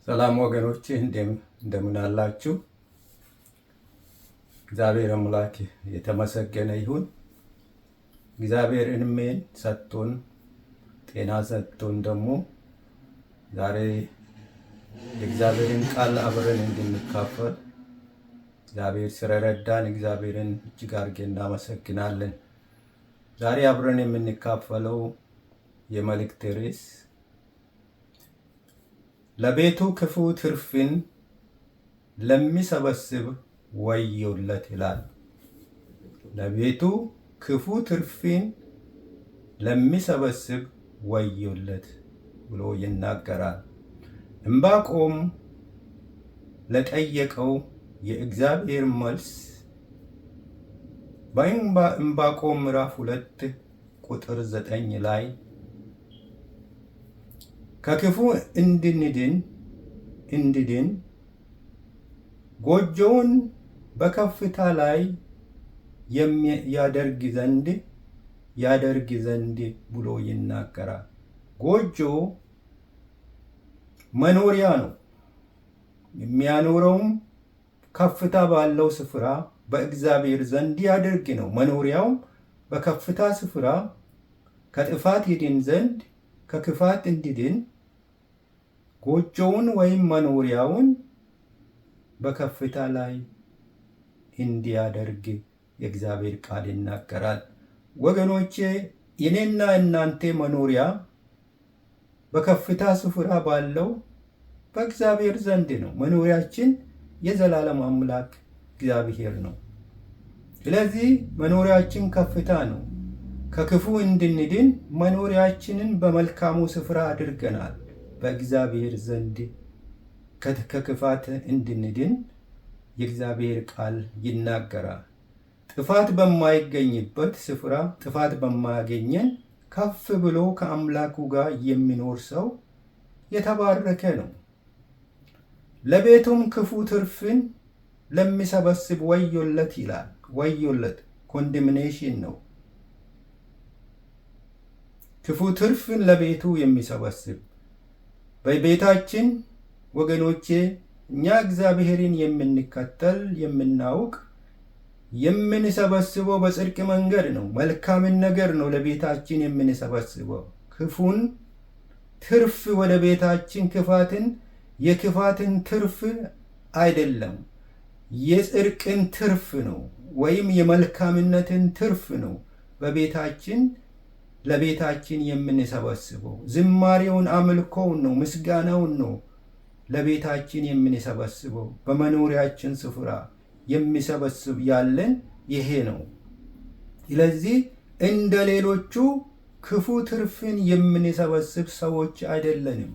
ሰላም ወገኖች እንደምን አላችሁ? እግዚአብሔር አምላክ የተመሰገነ ይሁን። እግዚአብሔር እድሜን ሰጥቶን ጤና ሰጥቶን ደግሞ ዛሬ የእግዚአብሔርን ቃል አብረን እንድንካፈል እግዚአብሔር ስለረዳን እግዚአብሔርን እጅግ አድርገን እናመሰግናለን። ዛሬ አብረን የምንካፈለው የመልእክት ርዕስ ለቤቱ ክፉ ትርፍን ለሚሰበስብ ወዮለት ይላል። ለቤቱ ክፉ ትርፍን ለሚሰበስብ ወዮለት ብሎ ይናገራል። ዕንባቆም ለጠየቀው የእግዚአብሔር መልስ በዕንባቆም ምዕራፍ 2 ቁጥር 9 ላይ ከክፉ እንድድን ጎጆውን በከፍታ ላይ ያደርግ ዘንድ ብሎ ይናገራል። ጎጆ መኖሪያ ነው። የሚያኖረውም ከፍታ ባለው ስፍራ በእግዚአብሔር ዘንድ ያደርግ ነው። መኖሪያውም በከፍታ ስፍራ ከጥፋት ይድን ዘንድ ከክፋት እንዲድን ጎጆውን ወይም መኖሪያውን በከፍታ ላይ እንዲያደርግ የእግዚአብሔር ቃል ይናገራል። ወገኖቼ የኔና እናንተ መኖሪያ በከፍታ ስፍራ ባለው በእግዚአብሔር ዘንድ ነው። መኖሪያችን የዘላለም አምላክ እግዚአብሔር ነው። ስለዚህ መኖሪያችን ከፍታ ነው። ከክፉ እንድንድን መኖሪያችንን በመልካሙ ስፍራ አድርገናል። በእግዚአብሔር ዘንድ ከክፋት እንድንድን የእግዚአብሔር ቃል ይናገራል። ጥፋት በማይገኝበት ስፍራ ጥፋት በማያገኘን ከፍ ብሎ ከአምላኩ ጋር የሚኖር ሰው የተባረከ ነው። ለቤቱም ክፉ ትርፍን ለሚሰበስብ ወዮለት ይላል። ወዮለት ኮንደምኔሽን ነው። ክፉ ትርፍን ለቤቱ የሚሰበስብ በቤታችን ወገኖቼ እኛ እግዚአብሔርን የምንከተል የምናውቅ የምንሰበስበው በጽድቅ መንገድ ነው። መልካምን ነገር ነው ለቤታችን የምንሰበስበው። ክፉን ትርፍ ወደ ቤታችን የክፋትን ትርፍ አይደለም፣ የጽድቅን ትርፍ ነው ወይም የመልካምነትን ትርፍ ነው ለቤታችን የምንሰበስበው። ዝማሬውን፣ አምልኮውን ነው፣ ምስጋናውን ነው ለቤታችን የምንሰበስበው። በመኖሪያችን ስፍራ የሚሰበስብ ያለን ይሄ ነው። ስለዚህ እንደ ሌሎቹ ክፉ ትርፍን የምንሰበስብ ሰዎች አይደለንም።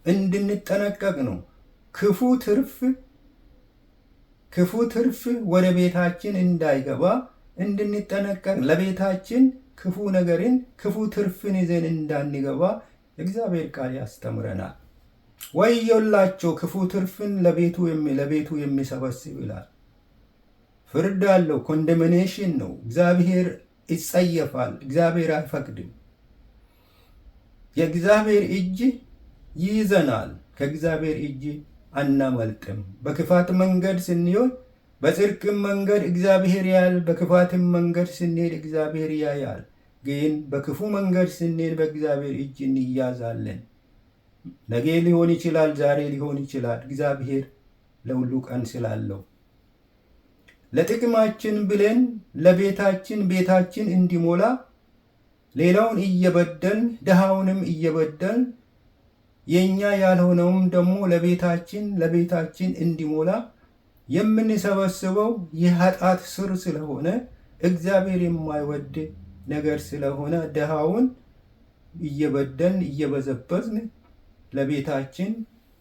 እንድንጠነቀቅ ነው። ክፉ ትርፍ ወደ ቤታችን እንዳይገባ እንድንጠነቀቅ፣ ለቤታችን ክፉ ትርፍን ይዘን እንዳንገባ እግዚአብሔር ቃል ያስተምረናል። ወዮላቸው ክፉ ትርፍን ለቤቱ የሚሰበስብ ይላል። ፍርድ አለው። ኮንደምኔሽን ነው። እግዚአብሔር ይጸየፋል። እግዚአብሔር አይፈቅድም። የእግዚአብሔር እጅ ይይዘናል። ከእግዚአብሔር እጅ አናመልጥም። በክፋት መንገድ ስንሄድ በጽድቅም መንገድ እግዚአብሔር ያያል። በክፋትም መንገድ ስንሄድ እግዚአብሔር ያያል። ግን በክፉ መንገድ ስንሄድ በእግዚአብሔር እጅ እንያዛለን። ነገ ሊሆን ይችላል፣ ዛሬ ሊሆን ይችላል። እግዚአብሔር ለሁሉ ቀን ስላለው ለጥቅማችን ብለን ቤታችን እንዲሞላ ሌላውን እየበደልን ድሃውንም እየበደልን የኛ ያልሆነውም ደግሞ ለቤታችን እንዲሞላ የምንሰበስበው የኃጢአት ስር ስለሆነ እግዚአብሔር የማይወድ ነገር ስለሆነ ድሃውን እየበደልን እየበዘበዝን ለቤታችን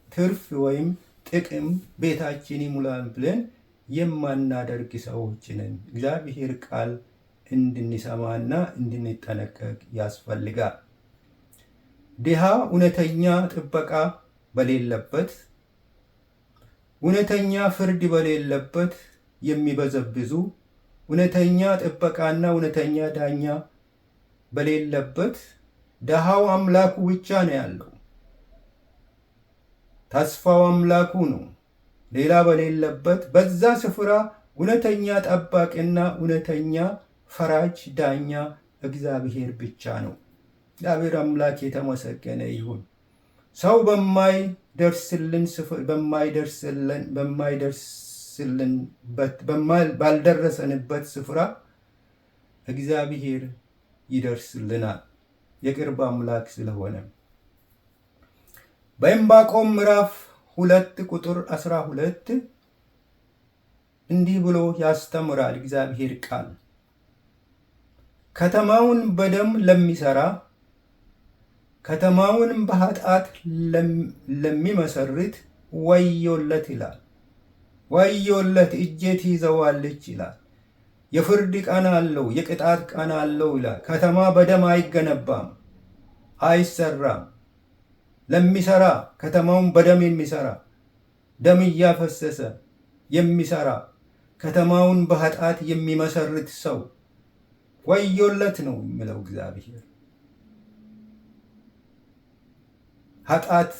ትርፍ ወይም ጥቅም ቤታችን ይሙላል ብለን የማናደርግ ሰዎች ነን። እግዚአብሔር ቃል እንድንሰማና እንድንጠነቀቅ ያስፈልጋል። ድሃ እውነተኛ ጥበቃ በሌለበት፣ እውነተኛ ፍርድ በሌለበት የሚበዘብዙ፣ እውነተኛ ጥበቃና እውነተኛ ዳኛ በሌለበት ድሃው አምላኩ ብቻ ነው ያለው። ተስፋው አምላኩ ነው። ሌላ በሌለበት በዛ ስፍራ እውነተኛ ጠባቂና እውነተኛ ፈራጅ ዳኛ እግዚአብሔር ብቻ ነው። እግዚአብሔር አምላክ የተመሰገነ ይሁን። ሰው ባልደረሰንበት ስፍራ እግዚአብሔር ይደርስልናል፣ የቅርብ አምላክ ስለሆነ። በዕንባቆም ምዕራፍ 2 ቁጥር 12 እንዲህ ብሎ ያስተምራል እግዚአብሔር ቃል። ከተማውን በደም ለሚሰራ ከተማውንም በኃጢአት ለሚመሰርት ወዮለት ይላል። ወዮለት፣ እጄ ትይዘዋለች ይላል። የፍርድ ቀን አለው፣ የቅጣት ቀን አለው ይላል። ከተማ በደም አይገነባም፣ አይሰራም። ለሚሰራ ከተማውን በደም የሚሰራ ደም እያፈሰሰ የሚሰራ ከተማውን በኃጢአት የሚመሰርት ሰው ወዮለት ነው የሚለው እግዚአብሔር። ኃጢአት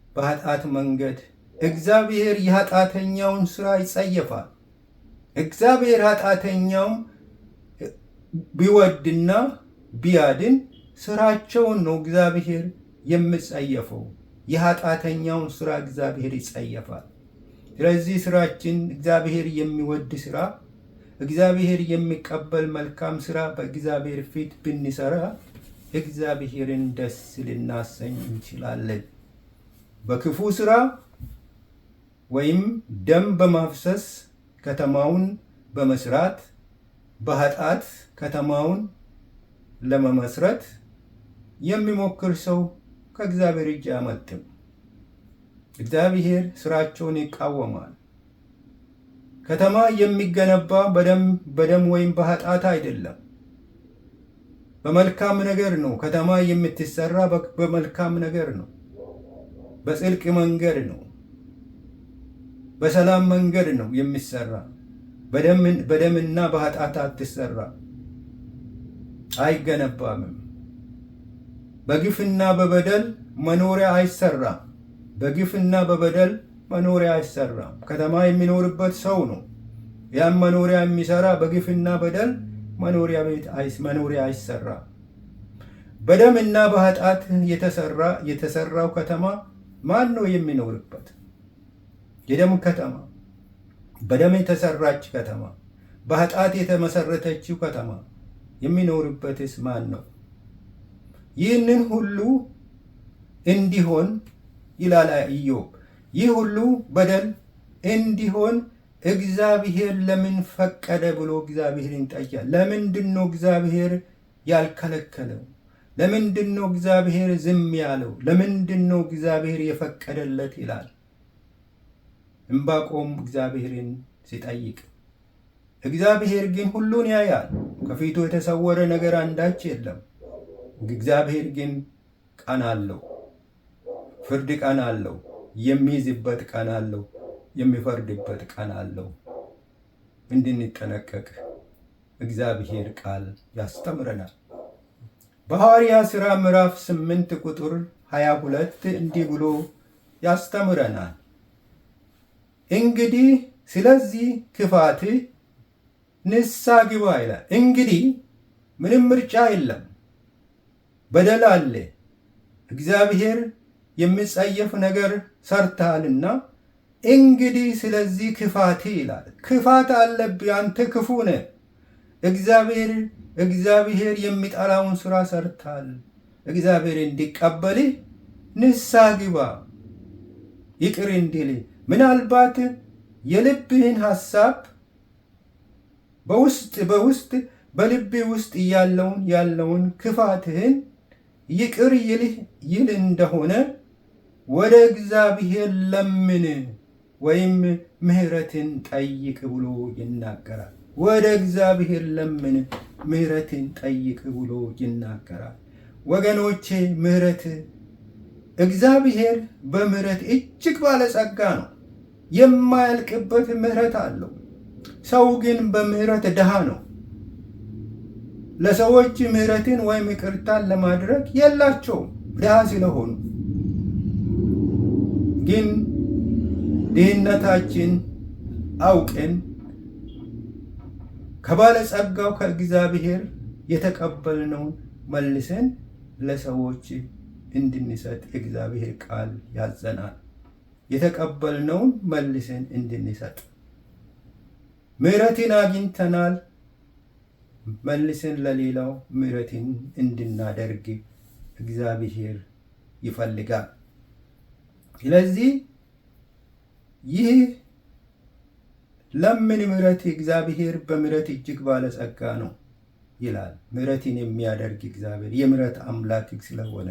በኃጢአት መንገድ እግዚአብሔር የኃጢአተኛውን ስራ ይጸየፋል። እግዚአብሔር ኃጢአተኛውን ቢወድና ቢያድን ስራቸውን ነው እግዚአብሔር የሚጸየፈው። የኃጢአተኛውን ስራ እግዚአብሔር ይጸየፋል። ስለዚህ ስራችን እግዚአብሔር የሚወድ ስራ፣ እግዚአብሔር የሚቀበል መልካም ስራ በእግዚአብሔር ፊት ብንሰራ እግዚአብሔርን ደስ ልናሰኝ እንችላለን። በክፉ ስራ ወይም ደም በማፍሰስ ከተማውን በመስራት በኃጢአት ከተማውን ለመመስረት የሚሞክር ሰው ከእግዚአብሔር እጅ አያመልጥም። እግዚአብሔር ስራቸውን ይቃወማል። ከተማ የሚገነባ በደም ወይም በኃጢአት አይደለም፣ በመልካም ነገር ነው። ከተማ የምትሰራ በመልካም ነገር ነው፣ በጽድቅ መንገድ ነው፣ በሰላም መንገድ ነው የሚሰራ። በደምና በኃጢአት አትሰራ፣ አይገነባምም። በግፍና በበደል መኖሪያ አይሰራም። በግፍና በበደል መኖሪያ አይሰራም። ከተማ የሚኖርበት ሰው ነው። ያን መኖሪያ የሚሰራ በግፍና በደል መኖሪያ አይሰራም። በደምና በኃጢአት የተሰራው ከተማ ማን ነው የሚኖርበት? የደም ከተማ፣ በደም የተሰራች ከተማ፣ በኃጢአት የተመሰረተችው ከተማ የሚኖርበትስ ማን ነው? ይህንን ሁሉ እንዲሆን ይላል ኢዮብ፣ ይህ ሁሉ በደል እንዲሆን እግዚአብሔር ለምን ፈቀደ ብሎ እግዚአብሔርን ጠየቀ። ለምንድን ነው እግዚአብሔር ያልከለከለው? ለምንድን ነው እግዚአብሔር ዝም ያለው? ለምንድን ነው እግዚአብሔር የፈቀደለት ይላል ዕንባቆም እግዚአብሔርን ሲጠይቅ። እግዚአብሔር ግን ሁሉን ያያል። ከፊቱ የተሰወረ ነገር አንዳች የለም። እግዚአብሔር ግን ቀን አለው፣ ፍርድ ቀን አለው፣ የሚይዝበት ቀን አለው፣ የሚፈርድበት ቀን አለው። እንድንጠነቀቅ እግዚአብሔር ቃል ያስተምረናል። በሐዋርያት ሥራ ምዕራፍ 8 ቁጥር 22 እንዲህ ብሎ ያስተምረናል። እንግዲህ ስለዚህ ክፋት ንስሐ ግባ ይላል። እንግዲህ ምንም ምርጫ የለም፣ በደል አለ። እግዚአብሔር የሚጸየፍ ነገር ሰርተሃልና እንግዲህ ስለዚህ ክፋት ይላል። ክፋት አለብህ፣ አንተ ክፉ ነህ። እግዚአብሔር የሚጠላውን ስራ ሰርተሃል። እግዚአብሔር እንዲቀበልህ ንስሐ ግባ፣ ይቅር እንዲልህ። ምናልባት የልብህን ሐሳብ በውስጥ በልብ ውስጥ ያለውን ክፋትህን ይቅር ይል እንደሆነ ወደ እግዚአብሔር ለምን ወይም ምሕረትን ጠይቅ ብሎ ይናገራል። ወደ እግዚአብሔር ለምን ምሕረትን ጠይቅ ብሎ ይናገራል። ወገኖቼ ምሕረት እግዚአብሔር በምሕረት እጅግ ባለጸጋ ነው። የማያልቅበት ምሕረት አለው። ሰው ግን በምሕረት ድሃ ነው። ለሰዎች ምሕረትን ወይም ይቅርታን ለማድረግ የላቸውም፣ ድሃ ስለሆኑ። ግን ድህነታችን አውቀን ከባለጸጋው ከእግዚአብሔር የተቀበልነውን መልሰን ለሰዎች እንድንሰጥ የእግዚአብሔር ቃል ያዘናል። የተቀበልነውን መልሰን እንድንሰጥ፣ ምሕረትን አግኝተናል፣ መልሰን ለሌላው ምሕረትን እንድናደርግ እግዚአብሔር ይፈልጋል። ስለዚህ ይህ ለምን ምሕረት እግዚአብሔር በምሕረት እጅግ ባለጸጋ ነው ይላል። ምሕረትን የሚያደርግ እግዚአብሔር የምሕረት አምላክ ስለሆነ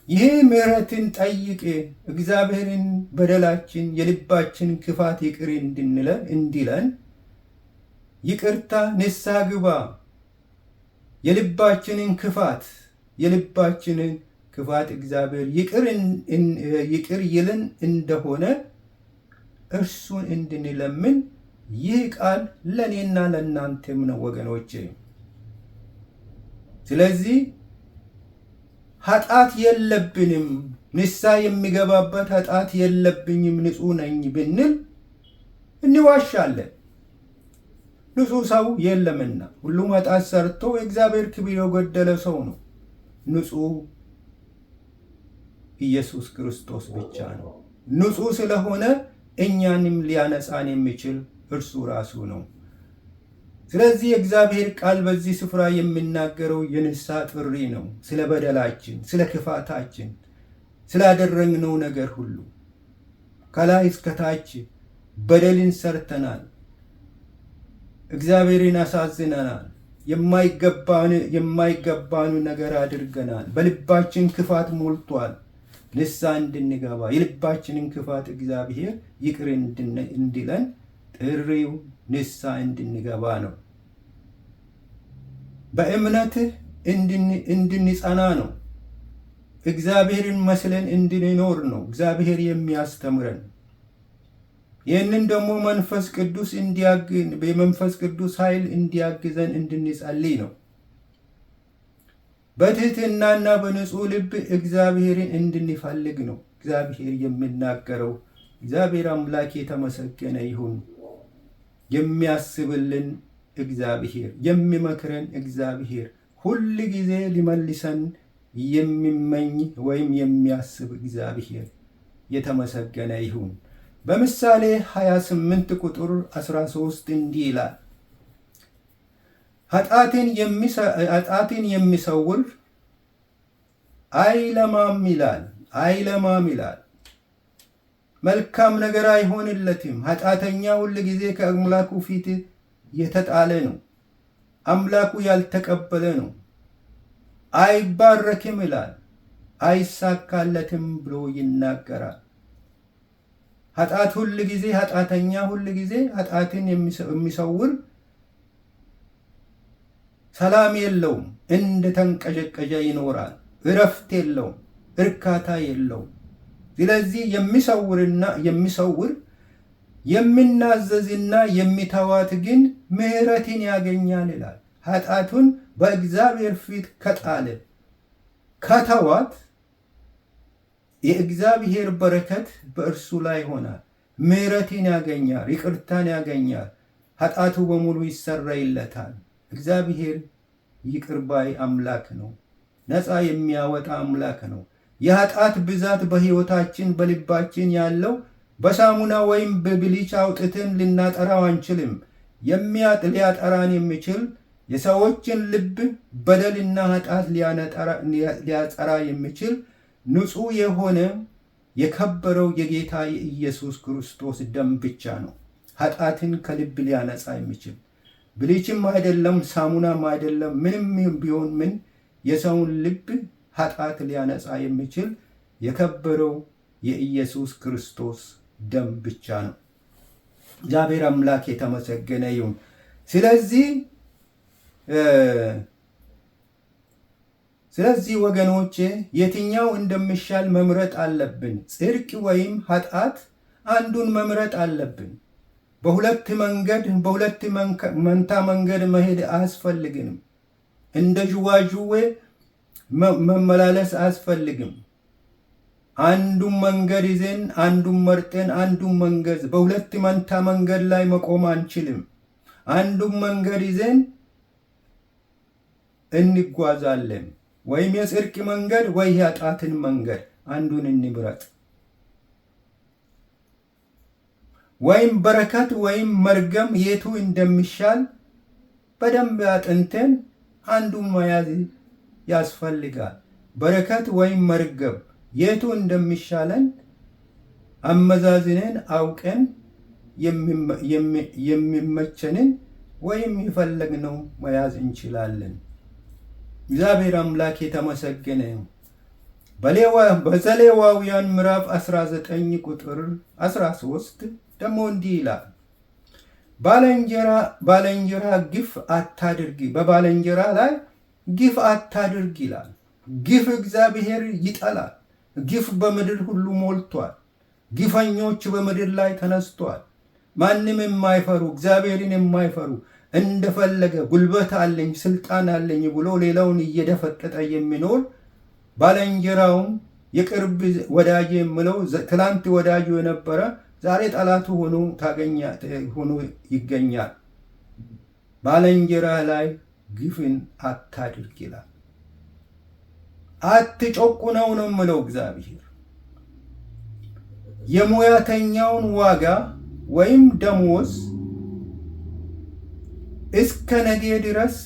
ይህ ምሕረትን ጠይቅ እግዚአብሔርን በደላችን የልባችን ክፋት ይቅር እንዲለን ይቅርታ ንስሐ ግባ የልባችንን ክፋት እግዚአብሔር ይቅር ይልን እንደሆነ እርሱን እንድንለምን ይህ ቃል ለእኔና ለእናንተም ነው ወገኖቼ። ስለዚህ ኃጢአት የለብንም፣ ንስሐ የሚገባበት ኃጢአት የለብኝም፣ ንጹሕ ነኝ ብንል እንዋሻለን። ንጹሕ ሰው የለምና ሁሉም ኃጢአት ሰርቶ የእግዚአብሔር ክብር የጎደለ ሰው ነው። ንጹሕ ኢየሱስ ክርስቶስ ብቻ ነው። ንጹሕ ስለሆነ እኛንም ሊያነጻን የሚችል እርሱ ራሱ ነው። ስለዚህ የእግዚአብሔር ቃል በዚህ ስፍራ የሚናገረው የንስሐ ጥሪ ነው። ስለ በደላችን፣ ስለ ክፋታችን፣ ስላደረግነው ነገር ሁሉ ከላይ እስከታች በደልን ሰርተናል፣ እግዚአብሔርን አሳዝነናል፣ የማይገባን ነገር አድርገናል፣ በልባችን ክፋት ሞልቷል። ንስሐ እንድንገባ የልባችንን ክፋት እግዚአብሔር ይቅር እንዲለን ጥሪው ንስሐ እንድንገባ ነው። በእምነትህ እንድንጸና ነው። እግዚአብሔርን መስለን እንድንኖር ነው እግዚአብሔር የሚያስተምረን። ይህንን ደግሞ መንፈስ ቅዱስ በመንፈስ ቅዱስ ኃይል እንዲያግዘን እንድንጸልይ ነው። በትህትናና በንጹሕ ልብ እግዚአብሔርን እንድንፈልግ ነው እግዚአብሔር የሚናገረው። እግዚአብሔር አምላክ የተመሰገነ ይሁን። የሚያስብልን እግዚአብሔር፣ የሚመክረን እግዚአብሔር፣ ሁል ጊዜ ሊመልሰን የሚመኝ ወይም የሚያስብ እግዚአብሔር የተመሰገነ ይሁን። በምሳሌ 28 ቁጥር 13 እንዲህ ይላል፣ ኃጢአትን የሚሰውር አይለማም ይላል። መልካም ነገር አይሆንለትም። ኃጢአተኛ ሁል ጊዜ ከአምላኩ ፊት የተጣለ ነው፣ አምላኩ ያልተቀበለ ነው። አይባረክም ይላል፣ አይሳካለትም ብሎ ይናገራል። ኃጢአተኛ ሁል ጊዜ ኃጢአትን የሚሰውር ሰላም የለውም፣ እንደ ተንቀዠቀዠ ይኖራል፣ እረፍት የለውም፣ እርካታ የለውም። ስለዚህ የሚሰውር የሚናዘዝና የሚተዋት ግን ምሕረትን ያገኛል ይላል። ኃጢአቱን በእግዚአብሔር ፊት ከተዋት የእግዚአብሔር በረከት በእርሱ ላይ ይሆናል። ምሕረትን ያገኛል፣ ይቅርታን ያገኛል፣ ኃጢአቱ በሙሉ ይሰረይለታል። እግዚአብሔር ይቅር ባይ አምላክ ነው፣ ነፃ የሚያወጣ አምላክ ነው። የኃጢአት ብዛት በሕይወታችን በልባችን ያለው በሳሙና ወይም በብሊች አውጥተን ልናጠራው አንችልም። ሊያጠራን የሚችል የሰዎችን ልብ በደልና ኃጢአት ሊያጠራ የሚችል ንጹሕ የሆነ የከበረው የጌታ የኢየሱስ ክርስቶስ ደም ብቻ ነው ኃጢአትን ከልብ ሊያነጻ የሚችል። ብሊችም አይደለም፣ ሳሙናም አይደለም፣ ምንም ቢሆን ምን የሰውን ልብ ኃጢአት ሊያነጻ የሚችል የከበረው የኢየሱስ ክርስቶስ ደም ብቻ ነው። እግዚአብሔር አምላክ የተመሰገነ ይሁን። ስለዚህ ወገኖቼ የትኛው እንደሚሻል መምረጥ አለብን። ጽድቅ ወይም ኃጢአት፣ አንዱን መምረጥ አለብን። በሁለት መንታ መንገድ መሄድ አያስፈልግንም። እንደ ዥዋዥዌ መመላለስ አያስፈልግም። አንዱን መንገድ ይዘን አንዱን መርጠን አንዱን መንገድ በሁለት መንታ መንገድ ላይ መቆም አንችልም። አንዱን መንገድ ይዘን እንጓዛለን። ወይም የጽድቅ መንገድ ወይ የኃጢአትን መንገድ አንዱን እንምረጥ። ወይም በረከት ወይም መርገም የቱ እንደሚሻል በደንብ አጥንተን አንዱን መያዝ ያስፈልጋል። በረከት ወይም መርገም የቱ እንደሚሻለን አመዛዝነን አውቀን የሚመቸንን ወይም የፈለግነው መያዝ እንችላለን። እግዚአብሔር አምላክ የተመሰገነ ነው። በዘሌዋውያን ምዕራፍ 19 ቁጥር 13 ደግሞ እንዲህ ይላል፣ ባልንጀራ ግፍ አታድርግ፣ በባልንጀራ ላይ ግፍ አታድርግ ይላል። ግፍ እግዚአብሔር ይጠላል። ግፍ በምድር ሁሉ ሞልቷል። ግፈኞች በምድር ላይ ተነስቷል። ማንም የማይፈሩ እግዚአብሔርን የማይፈሩ እንደፈለገ ጉልበት አለኝ ስልጣን አለኝ ብሎ ሌላውን እየደፈጠጠ የሚኖር ባልንጀራውን የቅርብ ወዳጅ የምለው ትላንት ወዳጁ የነበረ ዛሬ ጠላቱ ሆኖ ይገኛል። ባልንጀራ ላይ ግፍን አታድርግ ይላል። አትጨቁነው ነው የምለው እግዚአብሔር። የሙያተኛውን ዋጋ ወይም ደሞዝ እስከ ነገ ድረስ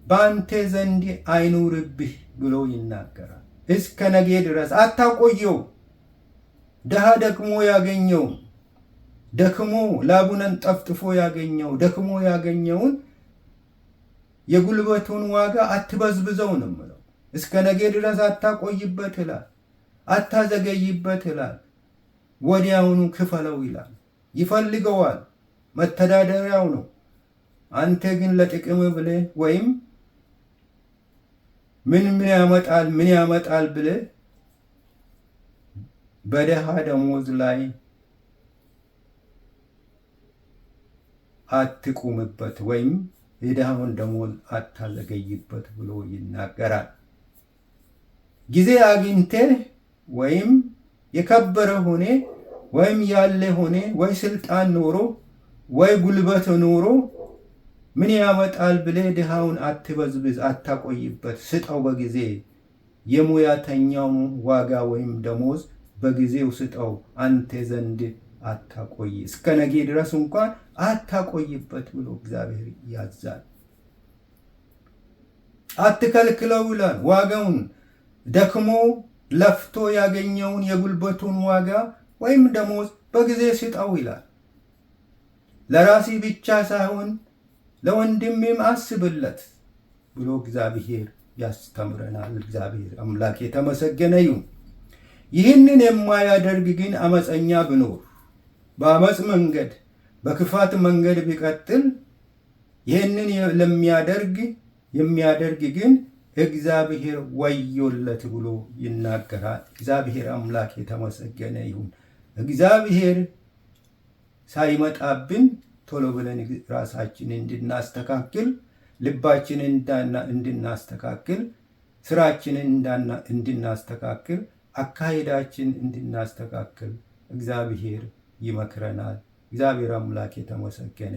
በአንተ ዘንድ አይኑርብህ ብሎ ይናገራል። እስከ ነገ ድረስ አታቆየው። ድሃ ደክሞ ያገኘው ደክሞ ላቡነን ጠፍጥፎ ያገኘው ደክሞ ያገኘውን የጉልበቱን ዋጋ አትበዝብዘው ነው የምለው። እስከ ነገ ድረስ አታቆይበት ይላል። አታዘገይበት ይላል። ወዲያውኑ ክፈለው ይላል። ይፈልገዋል፣ መተዳደሪያው ነው። አንተ ግን ለጥቅም ብለህ ወይም ምን ያመጣል ብለህ በደሃ ደሞዝ ላይ አትቁምበት ወይም የደሃውን ደሞዝ አታዘገይበት ብሎ ይናገራል። ጊዜ አግኝተህ ወይም የከበረ ሆነ ወይም ያለ ሆነ ወይ ስልጣን ኖሮ ወይ ጉልበት ኖሮ ምን ያመጣል ብለህ ድሃውን አትበዝብዝ፣ አታቆይበት፣ ስጠው በጊዜ። የሙያተኛውን ዋጋ ወይም ደሞዝ በጊዜው ስጠው፣ አንተ ዘንድ አታቆይ፣ እስከ ነገ ድረስ እንኳን አታቆይበት ብሎ እግዚአብሔር ያዛል። አትከልክለው ይላል። ዋጋውን ደክሞ ለፍቶ ያገኘውን የጉልበቱን ዋጋ ወይም ደሞዝ በጊዜ ስጠው ይላል። ለራሲ ብቻ ሳይሆን ለወንድሜም አስብለት ብሎ እግዚአብሔር ያስተምረናል። እግዚአብሔር አምላክ የተመሰገነ ይሁን። ይህንን የማያደርግ ግን አመፀኛ ቢኖር በአመፅ መንገድ በክፋት መንገድ ቢቀጥል ይህንን የሚያደርግ ግን እግዚአብሔር ወዮለት ብሎ ይናገራል። እግዚአብሔር አምላክ የተመሰገነ ይሁን። እግዚአብሔር ሳይመጣብን ቶሎ ብለን ራሳችንን እንድናስተካክል፣ ልባችንን እንድናስተካክል፣ ስራችንን እንድናስተካክል፣ አካሄዳችን እንድናስተካክል እግዚአብሔር ይመክረናል። እግዚአብሔር አምላክ የተመሰገነ